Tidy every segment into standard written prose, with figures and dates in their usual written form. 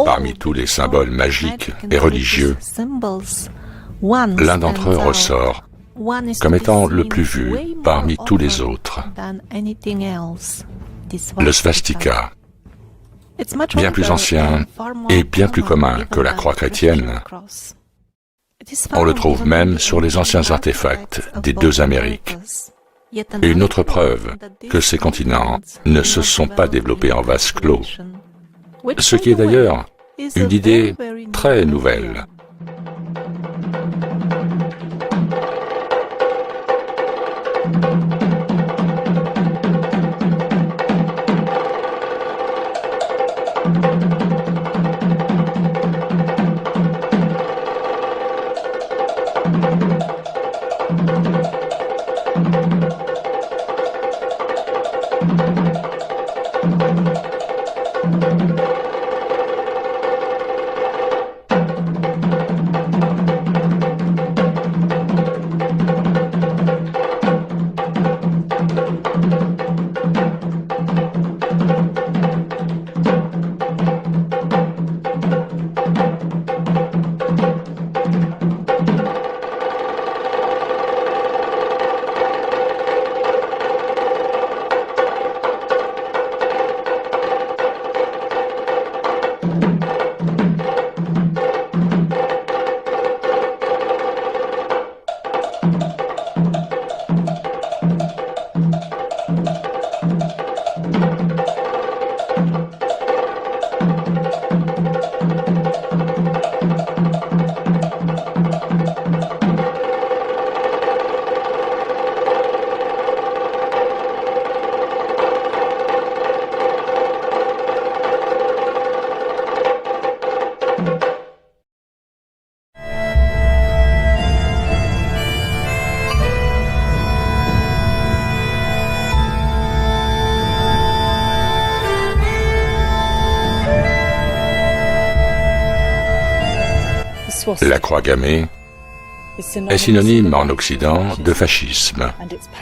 Parmi tous les symboles magiques et religieux, l'un d'entre eux ressort comme étant le plus vu parmi tous les autres. Le svastika, bien plus ancien et bien plus commun que la croix chrétienne. On le trouve même sur les anciens artefacts des deux Amériques. Une autre preuve que ces continents ne se sont pas développés en vase clos. Ce qui est d'ailleurs une idée très nouvelle. La croix gammée est synonyme en Occident de fascisme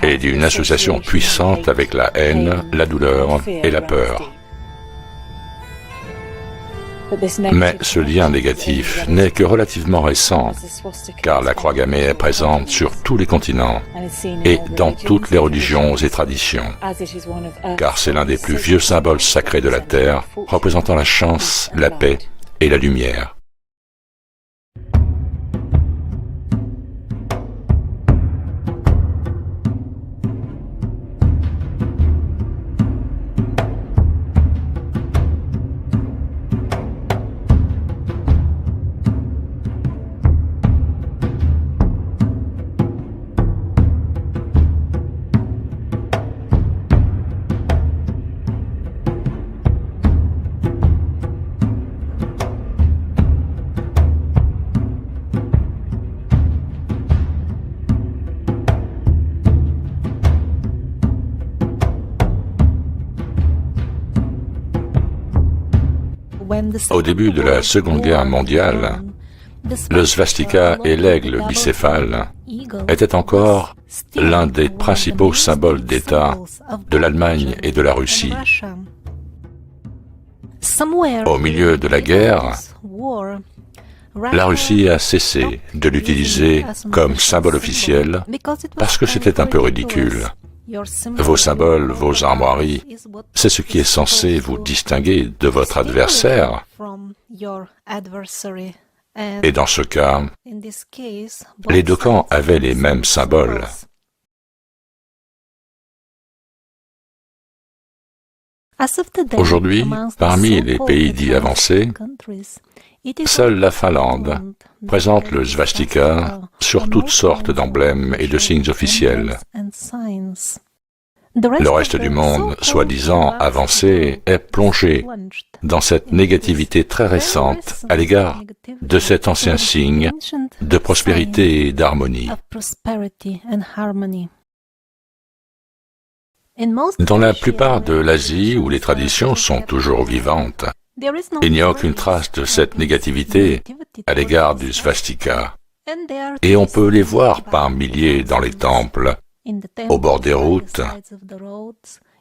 et d'une association puissante avec la haine, la douleur et la peur. Mais ce lien négatif n'est que relativement récent, car la croix gammée est présente sur tous les continents et dans toutes les religions et traditions, car c'est l'un des plus vieux symboles sacrés de la Terre, représentant la chance, la paix et la lumière. Au début de la Seconde Guerre mondiale, le svastika et l'aigle bicéphale étaient encore l'un des principaux symboles d'État de l'Allemagne et de la Russie. Au milieu de la guerre, la Russie a cessé de l'utiliser comme symbole officiel parce que c'était un peu ridicule. Vos symboles, vos armoiries, c'est ce qui est censé vous distinguer de votre adversaire. Et dans ce cas, les deux camps avaient les mêmes symboles. Aujourd'hui, parmi les pays dits avancés, seule la Finlande présente le svastika sur toutes sortes d'emblèmes et de signes officiels. Le reste du monde, soi-disant avancé, est plongé dans cette négativité très récente à l'égard de cet ancien signe de prospérité et d'harmonie. Dans la plupart de l'Asie, où les traditions sont toujours vivantes, il n'y a aucune trace de cette négativité à l'égard du svastika. Et on peut les voir par milliers dans les temples, au bord des routes,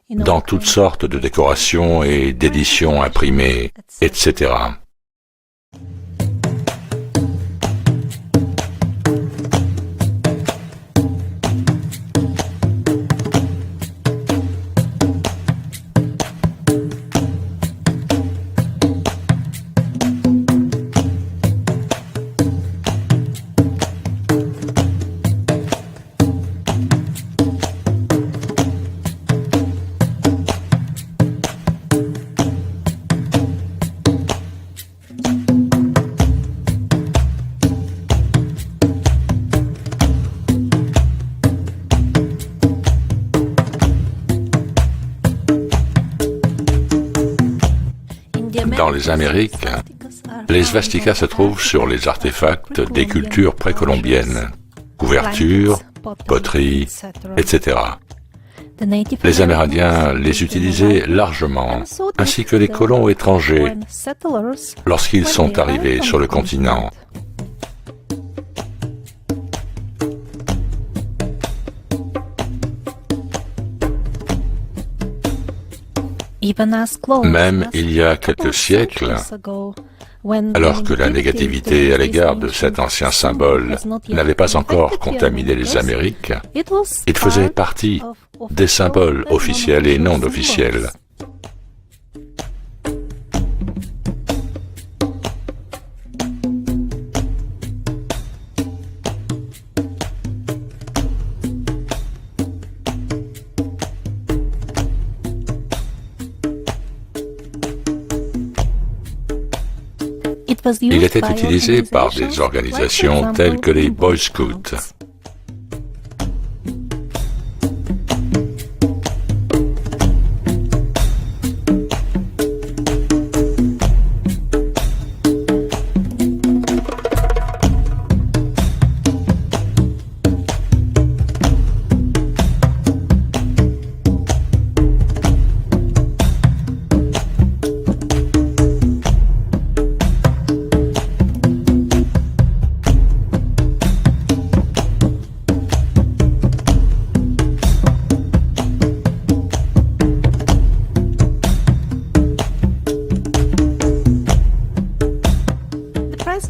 dans toutes sortes de décorations et d'éditions imprimées, etc. les Amériques, les svastikas se trouvent sur les artefacts des cultures précolombiennes, couvertures, poteries, etc. Les Amérindiens les utilisaient largement, ainsi que les colons étrangers, lorsqu'ils sont arrivés sur le continent. Même il y a quelques siècles, alors que la négativité à l'égard de cet ancien symbole n'avait pas encore contaminé les Amériques, il faisait partie des symboles officiels et non officiels. Il était utilisé par des organisations telles que les Boy Scouts.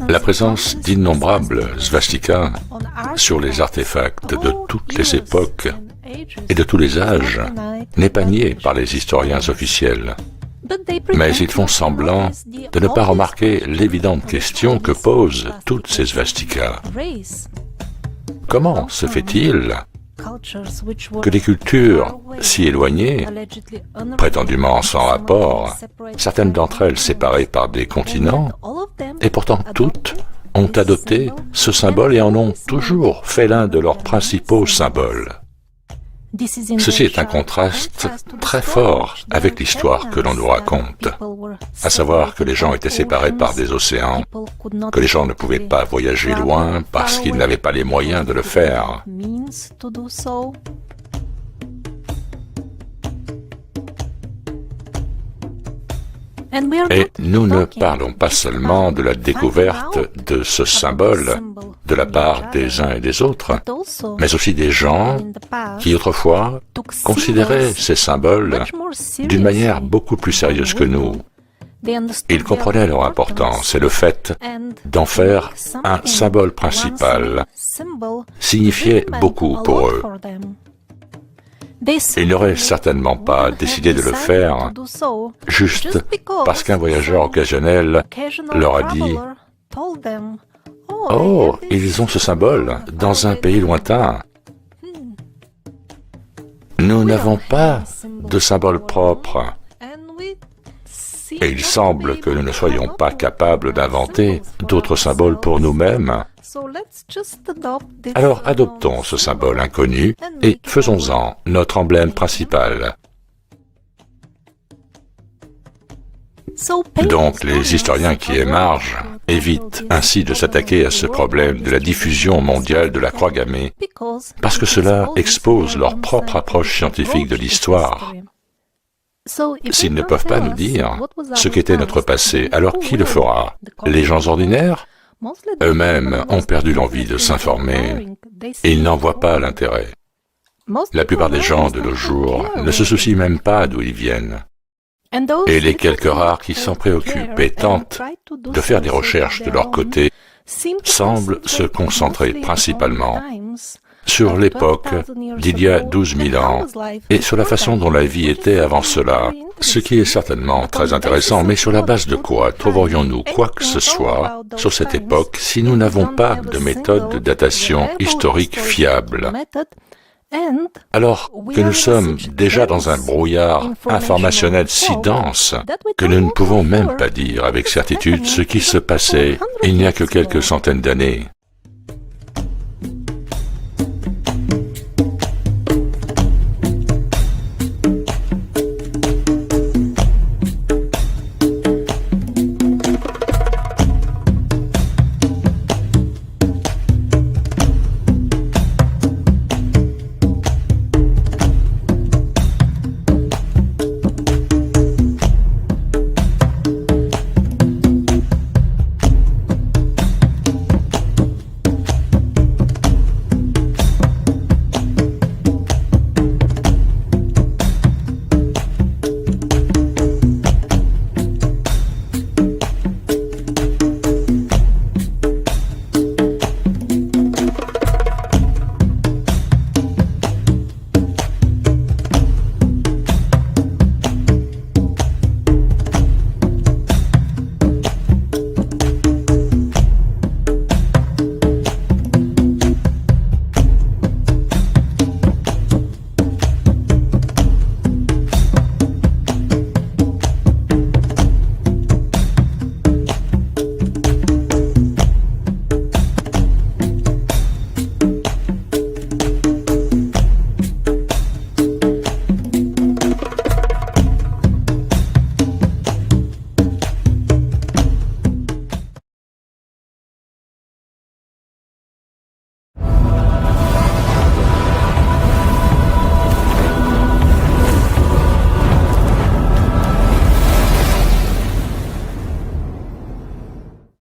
La présence d'innombrables svastikas sur les artefacts de toutes les époques et de tous les âges n'est pas niée par les historiens officiels. Mais ils font semblant de ne pas remarquer l'évidente question que posent toutes ces svastikas. Comment se fait-il que des cultures si éloignées, prétendument sans rapport, certaines d'entre elles séparées par des continents, et pourtant toutes ont adopté ce symbole et en ont toujours fait l'un de leurs principaux symboles. Ceci est un contraste très fort avec l'histoire que l'on nous raconte, à savoir que les gens étaient séparés par des océans, que les gens ne pouvaient pas voyager loin parce qu'ils n'avaient pas les moyens de le faire. Et nous ne parlons pas seulement de la découverte de ce symbole de la part des uns et des autres, mais aussi des gens qui autrefois considéraient ces symboles d'une manière beaucoup plus sérieuse que nous. Ils comprenaient leur importance et le fait d'en faire un symbole principal signifiait beaucoup pour eux. Ils n'auraient certainement pas décidé de le faire juste parce qu'un voyageur occasionnel leur a dit « Oh, ils ont ce symbole dans un pays lointain. Nous n'avons pas de symbole propre. » Et il semble que nous ne soyons pas capables d'inventer d'autres symboles pour nous-mêmes. Alors adoptons ce symbole inconnu et faisons-en notre emblème principal. Donc les historiens qui émargent évitent ainsi de s'attaquer à ce problème de la diffusion mondiale de la croix gammée, parce que cela expose leur propre approche scientifique de l'histoire. S'ils ne peuvent pas nous dire ce qu'était notre passé, alors qui le fera? Les gens ordinaires? Eux-mêmes ont perdu l'envie de s'informer et ils n'en voient pas l'intérêt. La plupart des gens de nos jours ne se soucient même pas d'où ils viennent. Et les quelques rares qui s'en préoccupent et tentent de faire des recherches de leur côté semblent se concentrer principalement sur l'époque d'il y a 12 000 ans et sur la façon dont la vie était avant cela, ce qui est certainement très intéressant, mais sur la base de quoi trouverions-nous quoi que ce soit sur cette époque si nous n'avons pas de méthode de datation historique fiable? Alors que nous sommes déjà dans un brouillard informationnel si dense que nous ne pouvons même pas dire avec certitude ce qui se passait il n'y a que quelques centaines d'années.